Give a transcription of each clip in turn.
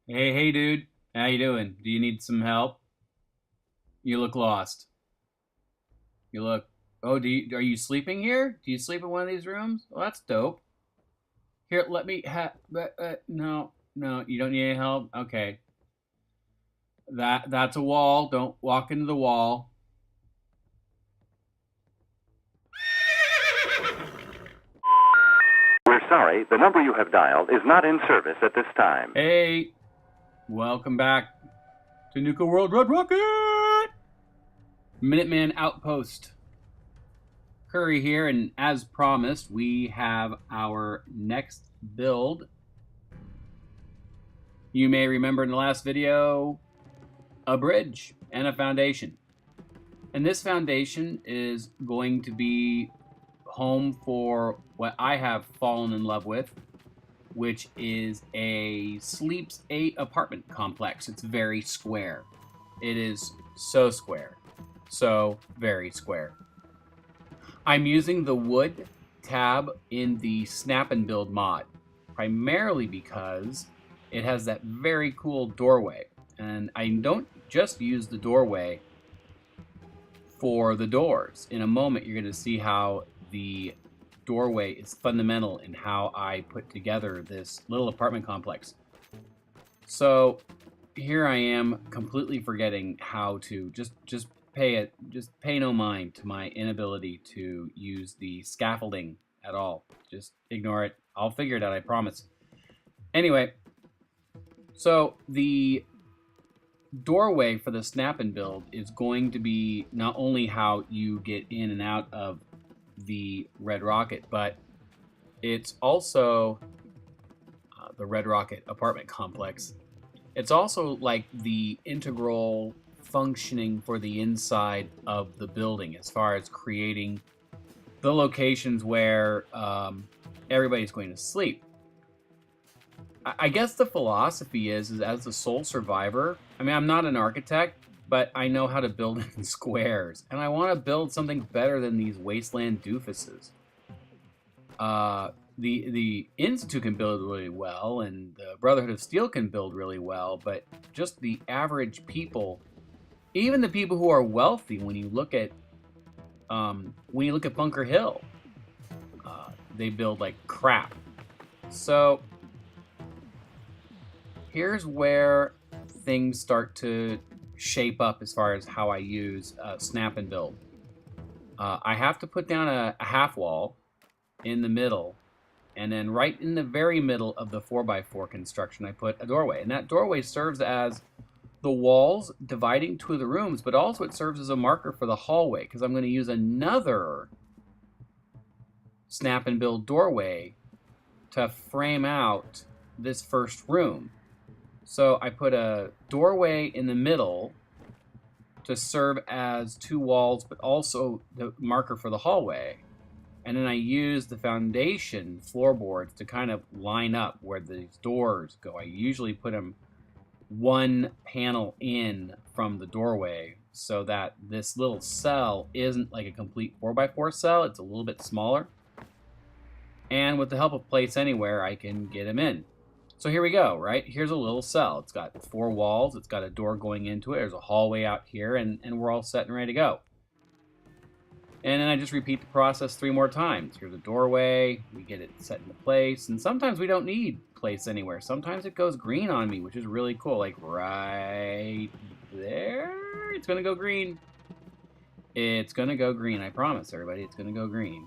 Hey, dude. How you doing? Do you need some help? You look lost. You look. Oh, are you sleeping here? Do you sleep in one of these rooms? Well, that's dope. Here, let me no, no, you don't need any help. Okay. That's a wall. Don't walk into the wall. We're sorry, the number you have dialed is not in service at this time. Hey, welcome back to Nuka World Red Rocket. Minuteman Outpost. Curry here, and as promised, we have our next build. You may remember in the last video, a bridge and a foundation. And this foundation is going to be home for what I have fallen in love with, which is a Sleeps 8 apartment complex. It's very square. It is so square. So very square. I'm using the wood tab in the Snap and Build mod, primarily because it has that very cool doorway. And I don't just use the doorway for the doors. In a moment, you're going to see how the doorway is fundamental in how I put together this little apartment complex. So here I am completely forgetting how to just pay no mind to my inability to use the scaffolding at all. Just ignore it. I'll figure it out, I promise. Anyway, so the doorway for the Snap and Build is going to be not only how you get in and out of the Red Rocket, but it's also the Red Rocket apartment complex. It's also like the integral functioning for the inside of the building as far as creating the locations where everybody's going to sleep. I guess the philosophy is as the sole survivor, I mean, I'm not an architect, but I know how to build in squares, and I want to build something better than these wasteland doofuses. The Institute can build really well, and the Brotherhood of Steel can build really well, but just the average people, even the people who are wealthy, when you look at Bunker Hill, they build like crap. So here's where things start to shape up as far as how I use Snap and Build. I have to put down a half wall in the middle, and then right in the very middle of the 4x4 construction, I put a doorway. And that doorway serves as the walls dividing two of the rooms, but also it serves as a marker for the hallway, because I'm going to use another Snap and Build doorway to frame out this first room. So I put a doorway in the middle to serve as two walls, but also the marker for the hallway. And then I use the foundation floorboards to kind of line up where these doors go. I usually put them one panel in from the doorway so that this little cell isn't like a complete 4x4 cell. It's a little bit smaller. And with the help of Place Anywhere, I can get them in. So here we go, right? Here's a little cell. It's got 4 walls. It's got a door going into it. There's a hallway out here, and we're all set and ready to go. And then I just repeat the process 3 more times. Here's a doorway. We get it set into place. And sometimes we don't need Place Anywhere. Sometimes it goes green on me, which is really cool. Like right there. It's going to go green. It's going to go green. I promise, everybody. It's going to go green.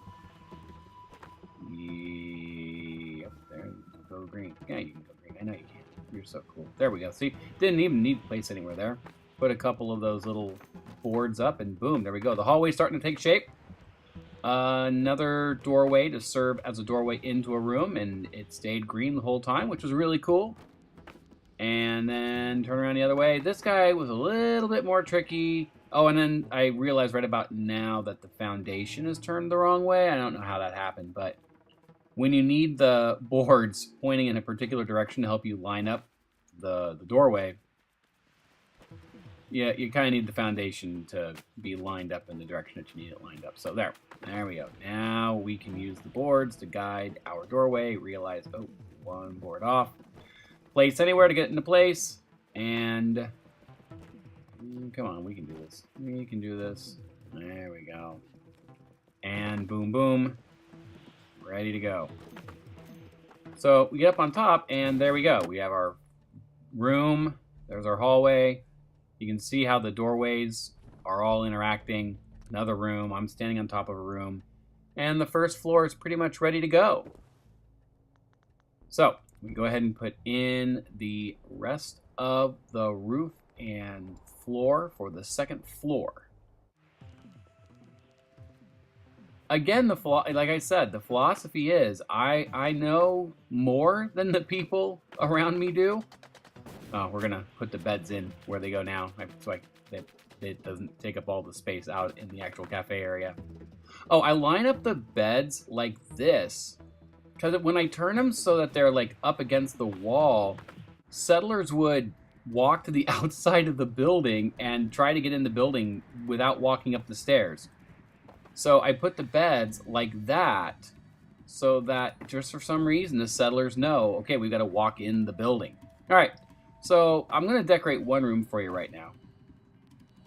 Yep, there. Go green. Yeah, you can go green. I know you can. You're so cool. There we go. See, didn't even need Place Anywhere there. Put a couple of those little boards up, and boom, there we go. The hallway's starting to take shape. Another doorway to serve as a doorway into a room, and it stayed green the whole time, which was really cool. And then turn around the other way. This guy was a little bit more tricky. Oh, and then I realized right about now that the foundation is turned the wrong way. I don't know how that happened, but when you need the boards pointing in a particular direction to help you line up the doorway, yeah, you kind of need the foundation to be lined up in the direction that you need it lined up. So there we go. Now we can use the boards to guide our doorway. Realize, oh, one board off. place anywhere to get into place. And come on, we can do this. We can do this. There we go. And boom, boom. Ready to go. So we get up on top, and there we go. We have our room. There's our hallway. You can see how the doorways are all interacting. Another room. I'm standing on top of a room. And the first floor is pretty much ready to go. So we go ahead and put in the rest of the roof and floor for the second floor. Again, like I said, the philosophy is I know more than the people around me do. Oh, we're gonna put the beds in where they go now, so it doesn't take up all the space out in the actual cafe area. Oh, I line up the beds like this because when I turn them so that they're like up against the wall, settlers would walk to the outside of the building and try to get in the building without walking up the stairs. So I put the beds like that so that just for some reason the settlers know, okay, we've got to walk in the building. All right, so I'm going to decorate one room for you right now.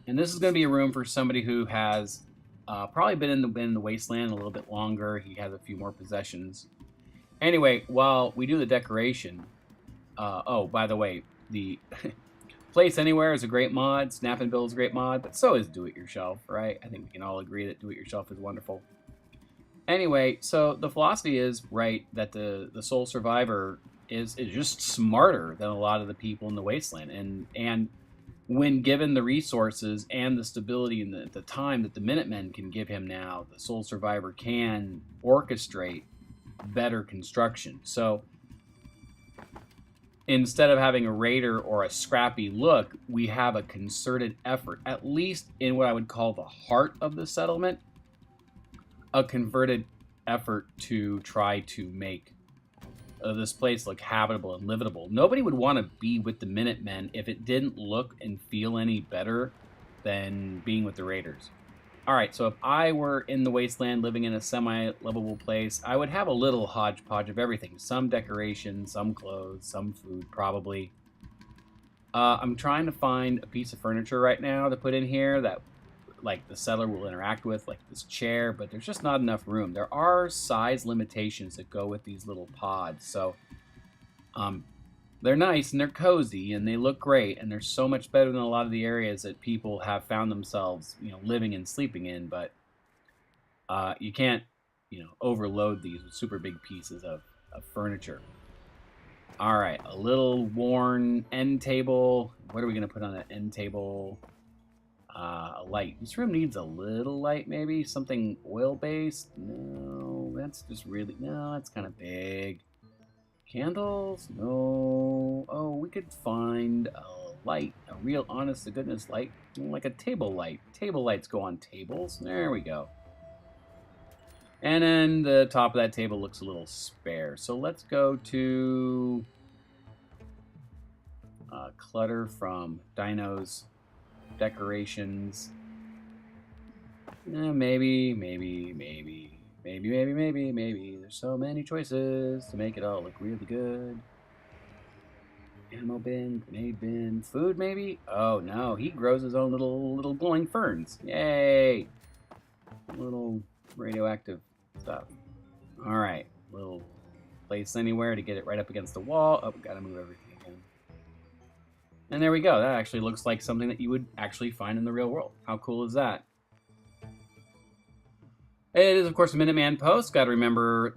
And this is going to be a room for somebody who has probably been in the wasteland a little bit longer. He has a few more possessions. Anyway, while we do the decoration, oh, by the way, the Place Anywhere is a great mod. Snap and Build is a great mod, but so is Do It Yourself, right? I think we can all agree that Do It Yourself is wonderful. Anyway, so the philosophy is, right, that the sole survivor is just smarter than a lot of the people in the wasteland. And when given the resources and the stability and the time that the Minutemen can give him now, the sole survivor can orchestrate better construction. So instead of having a raider or a scrappy look, we have a concerted effort, at least in what I would call the heart of the settlement, a converted effort to try to make this place look habitable and livable. Nobody would want to be with the Minutemen if it didn't look and feel any better than being with the raiders. All right, so if I were in the wasteland living in a semi-livable place, I would have a little hodgepodge of everything. Some decorations, some clothes, some food, probably. I'm trying to find a piece of furniture right now to put in here that like the settler will interact with, like this chair, but there's just not enough room. There are size limitations that go with these little pods, so they're nice and they're cozy and they look great and they're so much better than a lot of the areas that people have found themselves, living and sleeping in. But you can't, overload these with super big pieces of furniture. All right, a little worn end table. What are we gonna put on that end table? A light. This room needs a little light, maybe something oil-based. No, that's kind of big. Candles? No. Oh, we could find a light, a real honest-to-goodness light, like a table light. Table lights go on tables. There we go. And then the top of that table looks a little spare. So let's go to clutter from Dino's decorations. Maybe. There's so many choices to make it all look really good. Ammo bin, grenade bin, food maybe? Oh no, he grows his own little glowing ferns. Yay! Little radioactive stuff. Alright, little Place Anywhere to get it right up against the wall. Oh, gotta move everything again. And there we go. That actually looks like something that you would actually find in the real world. How cool is that? It is, of course, a Minuteman post. Got to remember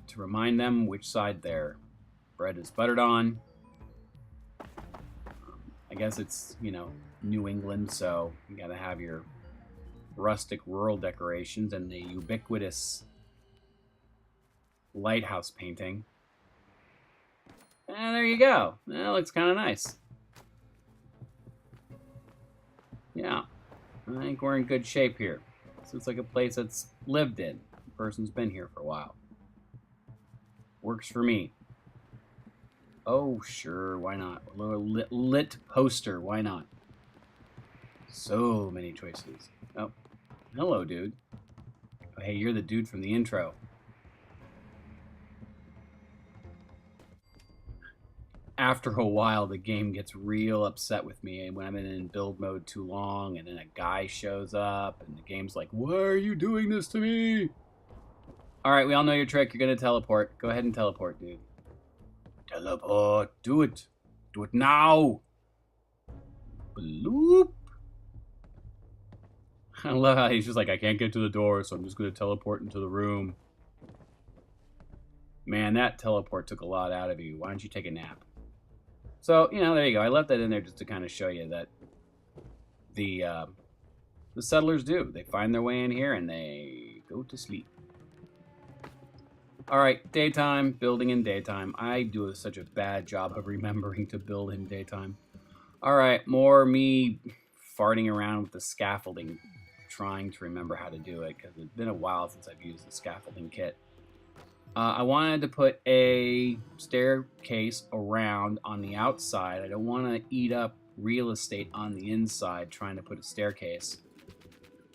to remind them which side their bread is buttered on. I guess it's, New England, so you got to have your rustic rural decorations and the ubiquitous lighthouse painting. And there you go. That looks kind of nice. Yeah, I think we're in good shape here. This looks like a place that's lived in. The person's been here for a while. Works for me. Oh, sure, why not? A little lit poster, why not? So many choices. Oh, hello, dude. Oh, hey, you're the dude from the intro. after a while, the game gets real upset with me when I'm in build mode too long, and then a guy shows up, and the game's like, "Why are you doing this to me?" All right, we all know your trick. You're gonna teleport. Go ahead and teleport, dude. Teleport. Do it. Do it now. Bloop. I love how he's just like, I can't get to the door, so I'm just gonna teleport into the room. Man, that teleport took a lot out of you. Why don't you take a nap? So, there you go. I left that in there just to kind of show you that the settlers do. They find their way in here and they go to sleep. All right, daytime, building in daytime. I do such a bad job of remembering to build in daytime. All right, more me farting around with the scaffolding, trying to remember how to do it because it's been a while since I've used the scaffolding kit. I wanted to put a staircase around on the outside. I don't want to eat up real estate on the inside trying to put a staircase.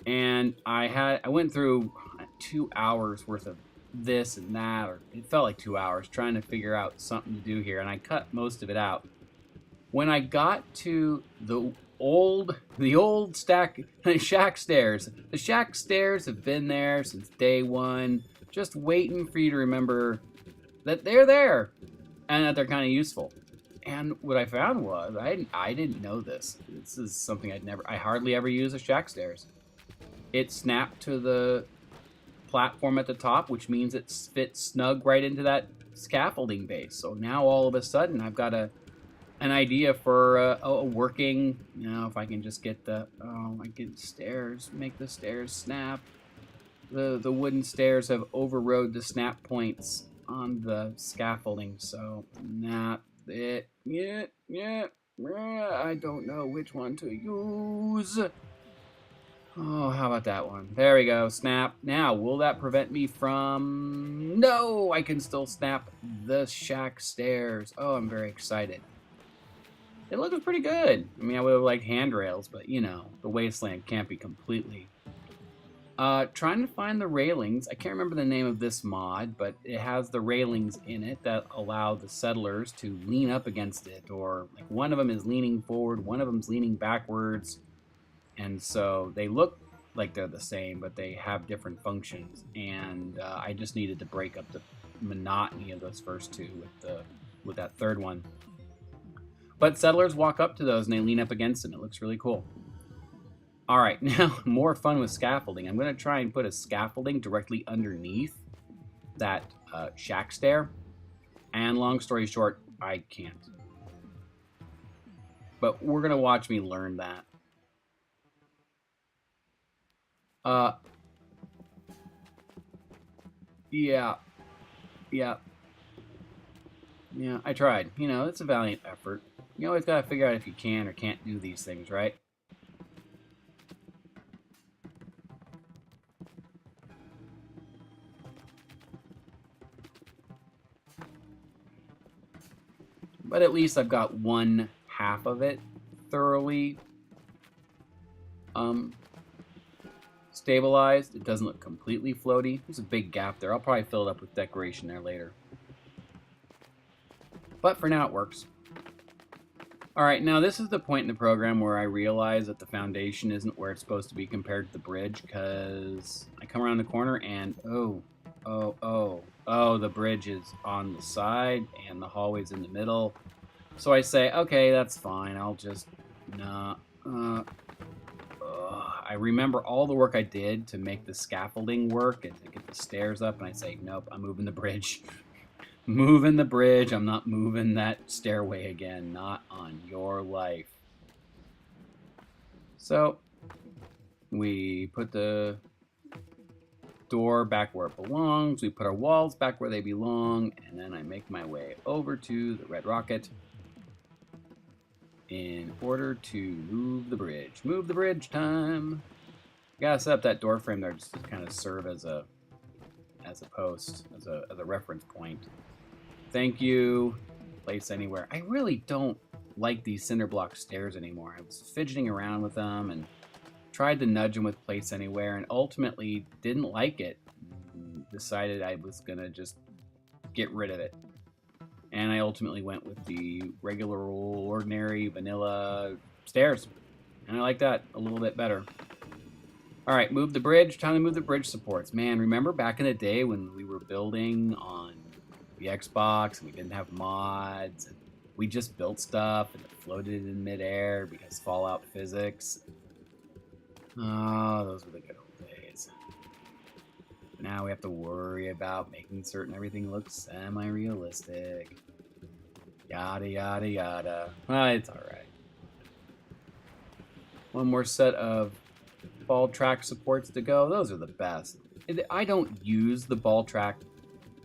And I went through 2 hours worth of this and that, or it felt like 2 hours trying to figure out something to do here, and I cut most of it out. When I got to the old shack stairs, the shack stairs have been there since day one, just waiting for you to remember that they're there and that they're kind of useful. And what I found was I didn't know this. This is something I hardly ever use a shack stairs. It snapped to the platform at the top, which means it fits snug right into that scaffolding base. So now all of a sudden I've got an idea for a working, if I can just get stairs, make the stairs snap. The wooden stairs have overrode the snap points on the scaffolding, so not it. Yeah, I don't know which one to use. Oh, how about that one? There we go, snap. Now, will that prevent me from... No, I can still snap the shack stairs. Oh, I'm very excited. It looks pretty good. I mean, I would have liked handrails, but, the wasteland can't be completely... Trying to find the railings. I can't remember the name of this mod, but it has the railings in it that allow the settlers to lean up against it, or like one of them is leaning forward, one of them's leaning backwards, and so they look like they're the same, but they have different functions. And I just needed to break up the monotony of those first two with that third one. But settlers walk up to those and they lean up against them. It looks really cool. All right, now more fun with scaffolding. I'm going to try and put a scaffolding directly underneath that shack stair. And long story short, I can't. But we're going to watch me learn that. Yeah, I tried. It's a valiant effort. You always got to figure out if you can or can't do these things, right? But at least I've got one half of it thoroughly stabilized. It doesn't look completely floaty. There's a big gap there. I'll probably fill it up with decoration there later. But for now, it works. All right, now this is the point in the program where I realize that the foundation isn't where it's supposed to be compared to the bridge, because I come around the corner and the bridge is on the side and the hallway's in the middle. So I say, okay, that's fine. I'll just, I remember all the work I did to make the scaffolding work and to get the stairs up, and I say, nope, I'm moving the bridge. Moving the bridge. I'm not moving that stairway again. Not on your life. So we put the door back where it belongs. We put our walls back where they belong. And then I make my way over to the red rocket in order to move the bridge. Move the bridge time. Gotta set up that door frame there just to kind of serve as a post, as a reference point. Thank you. Place anywhere. I really don't like these cinder block stairs anymore. I was fidgeting around with them and tried to nudge them with place anywhere, and ultimately didn't like it. Decided I was gonna just get rid of it. And I ultimately went with the regular old ordinary vanilla stairs. And I like that a little bit better. All right, move the bridge. Time to move the bridge supports. Man, remember back in the day when we were building on the Xbox and we didn't have mods? And we just built stuff and it floated in midair because Fallout physics. Oh, those were the good old days. Now we have to worry about making certain everything looks semi-realistic. Yada, yada, yada. Well, it's all right. One more set of ball track supports to go. Those are the best. I don't use the ball track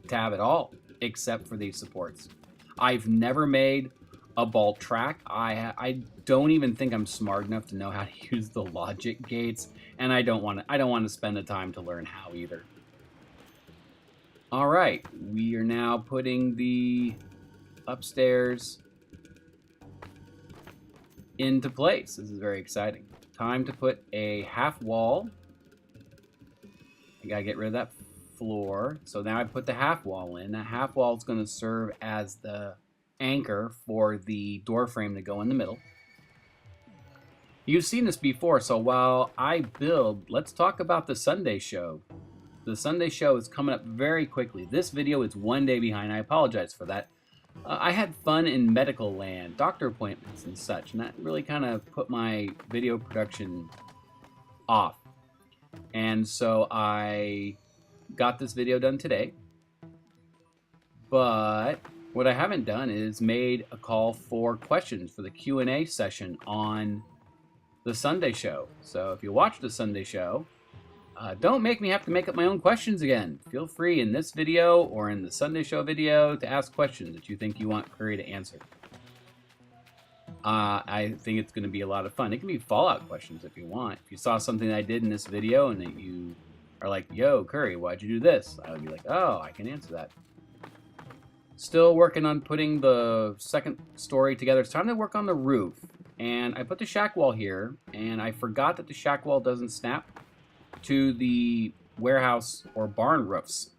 tab at all, except for these supports. I've never made a ball track. I don't even think I'm smart enough to know how to use the logic gates, and I don't want to spend the time to learn how either. All right, we are now putting the upstairs into place. This is very exciting. Time to put a half wall. I gotta get rid of that floor. So now I put the half wall in. That half wall is going to serve as the anchor for the door frame to go in the middle. You've seen this before, so while I build, let's talk about the Sunday show. The Sunday show is coming up very quickly. This video is 1 day behind. I apologize for that. I had fun in medical land, doctor appointments and such, and that really kind of put my video production off. And so I got this video done today, but what I haven't done is made a call for questions for the Q&A session on the Sunday show. So if you watch the Sunday show, don't make me have to make up my own questions again. Feel free in this video or in the Sunday show video to ask questions that you think you want Curry to answer. I think it's going to be a lot of fun. It can be Fallout questions if you want. If you saw something I did in this video and that you are like, yo, Curry, why'd you do this? I would be like, oh, I can answer that. Still working on putting the second story together. It's time to work on the roof. And I put the shack wall here, and I forgot that the shack wall doesn't snap to the warehouse or barn roofs.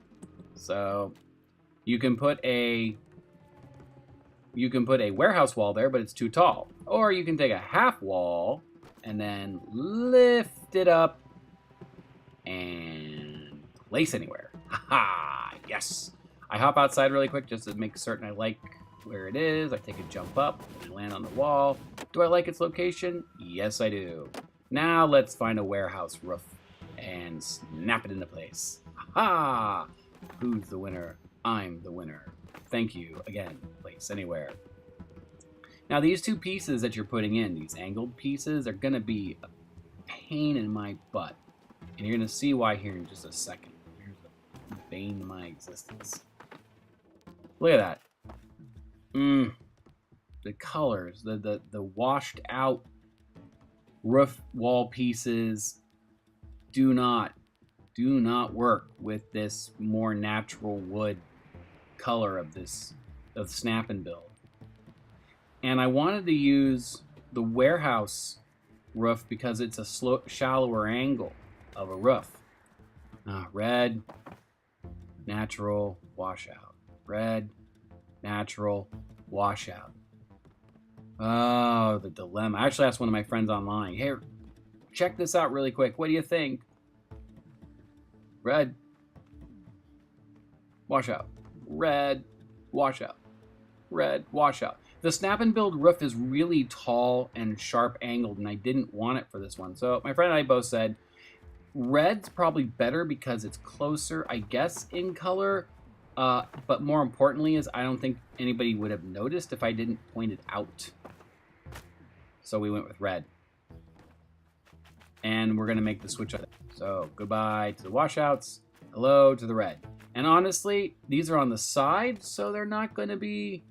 So you can put a warehouse wall there, but it's too tall. Or you can take a half wall and then lift it up and place anywhere. Haha, yes. I hop outside really quick just to make certain I like where it is. I take a jump up and land on the wall. Do I like its location? Yes, I do. Now let's find a warehouse roof and snap it into place. Ha! Who's the winner? I'm the winner. Thank you again. Place anywhere. Now these two pieces that you're putting in, these angled pieces, are going to be a pain in my butt. And you're going to see why here in just a second. Here's the bane of my existence. Look at that. The colors, the washed out roof wall pieces do not work with this more natural wood color of snap and build. And I wanted to use the warehouse roof because it's a shallower angle of a roof. Red, natural, washout. Red, natural, washout. Oh, the dilemma. I actually asked one of my friends online, hey, check this out really quick. What do you think? Red, washout. Red, washout. Red, washout. The snap and build roof is really tall and sharp angled, and I didn't want it for this one. So my friend and I both said, red's probably better because it's closer, I guess, in color. But more importantly is I don't think anybody would have noticed if I didn't point it out. So we went with red. And we're going to make the switch up. So goodbye to the washouts. Hello to the red. And honestly, these are on the side, so they're not going to be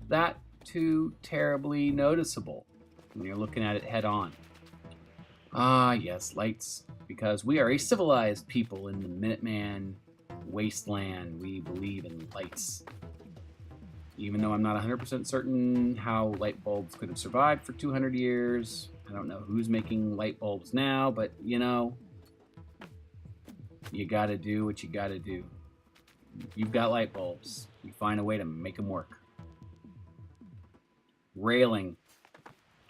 that too terribly noticeable when you're looking at it head on. Ah, yes, lights. Because we are a civilized people in the Minuteman wasteland. We believe in lights. Even though I'm not 100% certain how light bulbs could have survived for 200 years. I don't know who's making light bulbs now, but you know, you gotta do what you gotta do. You've got light bulbs. You find a way to make them work. railing.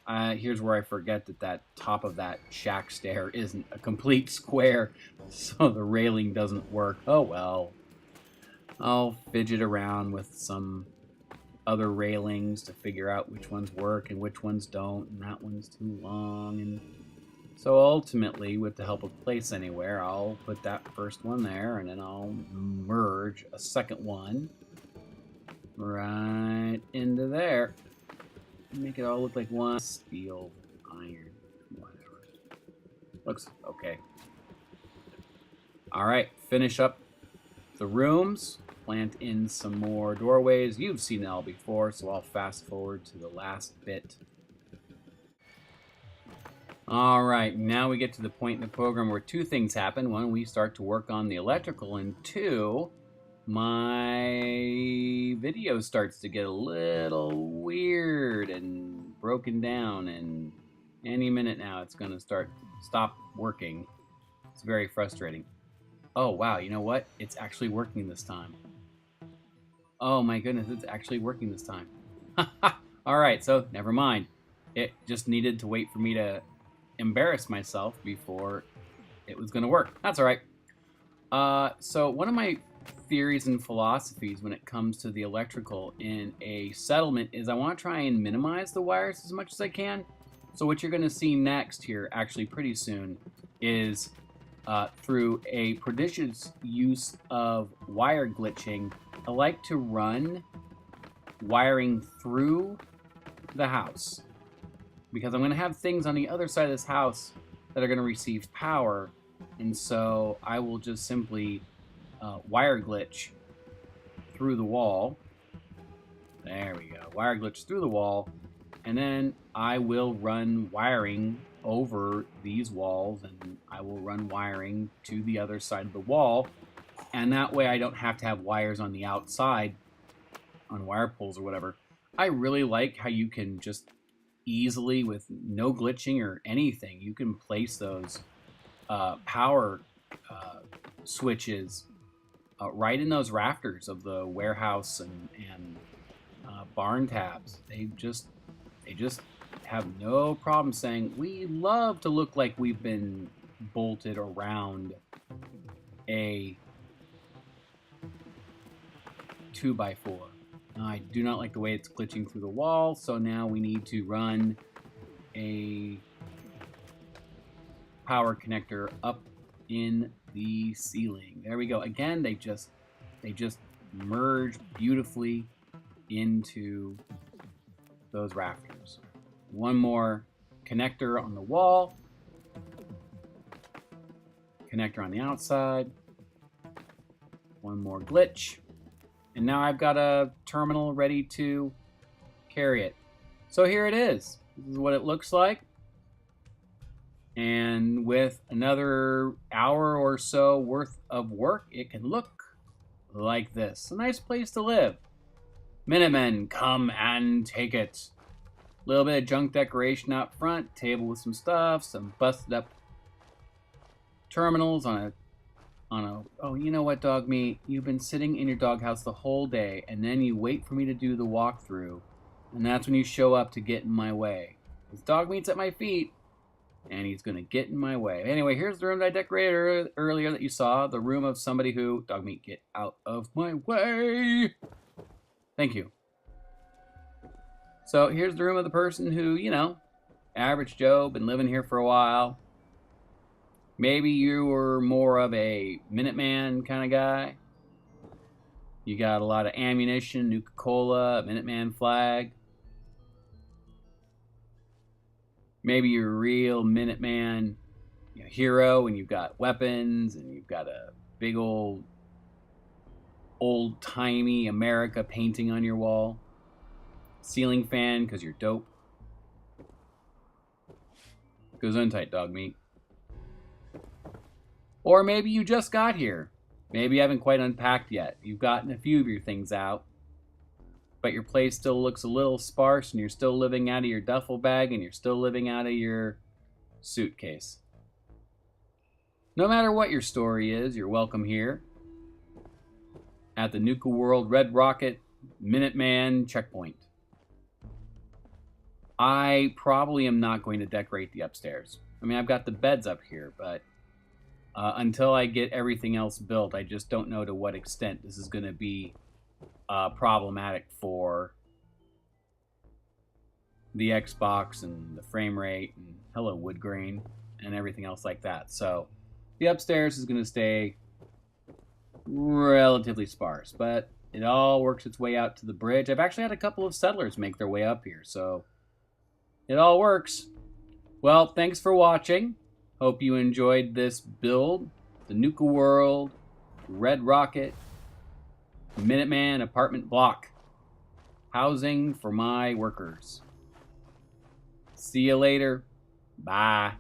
Here's where I forget that top of that shack stair isn't a complete square, so the railing doesn't work. Oh well. I'll fidget around with some other railings to figure out which ones work and which ones don't, and that one's too long. And so ultimately, with the help of Place Anywhere, I'll put that first one there, and then I'll merge a second one right into there. Make it all look like one steel, iron, whatever. Looks okay. All right, finish up the rooms. Plant in some more doorways. You've seen it all before, so I'll fast forward to the last bit. All right, now we get to the point in the program where two things happen. One, we start to work on the electrical, and two, my video starts to get a little weird and broken down, and any minute now it's going to stop working. It's very frustrating. Oh, wow, you know what? It's actually working this time. Oh my goodness, it's actually working this time. All right, so never mind. It just needed to wait for me to embarrass myself before it was going to work. That's all right. So one of my theories and philosophies when it comes to the electrical in a settlement is I want to try and minimize the wires as much as I can. So what you're going to see next here, actually pretty soon, is through a prodigious use of wire glitching, I like to run wiring through the house, because I'm going to have things on the other side of this house that are going to receive power, and so I will just simply wire glitch through the wall. There we go. Wire glitch through the wall, and then I will run wiring over these walls, and I will run wiring to the other side of the wall, and that way I don't have to have wires on the outside on wire pulls or whatever. I really like how you can just easily, with no glitching or anything, you can place those power switches right in those rafters of the warehouse and barn tabs. They just have no problem saying, we love to look like we've been bolted around a 2x4. I do not like the way it's glitching through the wall, so now we need to run a power connector up in the ceiling. There we go. Again, they just merge beautifully into those rafters. One more connector on the wall, connector on the outside, one more glitch, and now I've got a terminal ready to carry it. So here it is. This is what it looks like. And with another hour or so worth of work, it can look like this. A nice place to live. Minutemen, come and take it. A little bit of junk decoration out front, table with some stuff, some busted up terminals on a oh, you know what, dog meat? You've been sitting in your doghouse the whole day, and then you wait for me to do the walkthrough, and that's when you show up to get in my way. His dog meat's at my feet, and he's gonna get in my way. Anyway, here's the room that I decorated earlier that you saw, the room of somebody who, dog meat, get out of my way. Thank you. So here's the room of the person who, you know, average Joe, been living here for a while. Maybe you were more of a Minuteman kind of guy. You got a lot of ammunition, Nuka Cola, Minuteman flag. Maybe you're a real Minuteman hero and you've got weapons and you've got a big old-timey America painting on your wall. Ceiling fan because you're dope. Goes untight, dog meat. Or maybe you just got here. Maybe you haven't quite unpacked yet. You've gotten a few of your things out, but your place still looks a little sparse and you're still living out of your duffel bag and you're still living out of your suitcase. No matter what your story is, you're welcome here at the Nuka World Red Rocket Minuteman Checkpoint. I probably am not going to decorate the upstairs. I mean, I've got the beds up here, but until I get everything else built, I just don't know to what extent this is going to be problematic for the Xbox and the frame rate and hello wood grain and everything else like that. So the upstairs is going to stay relatively sparse, but it all works its way out to the bridge. I've actually had a couple of settlers make their way up here, so it all works. Well, thanks for watching. Hope you enjoyed this build. The Nuka World, Red Rocket, Minuteman apartment block. Housing for my workers. See you later. Bye.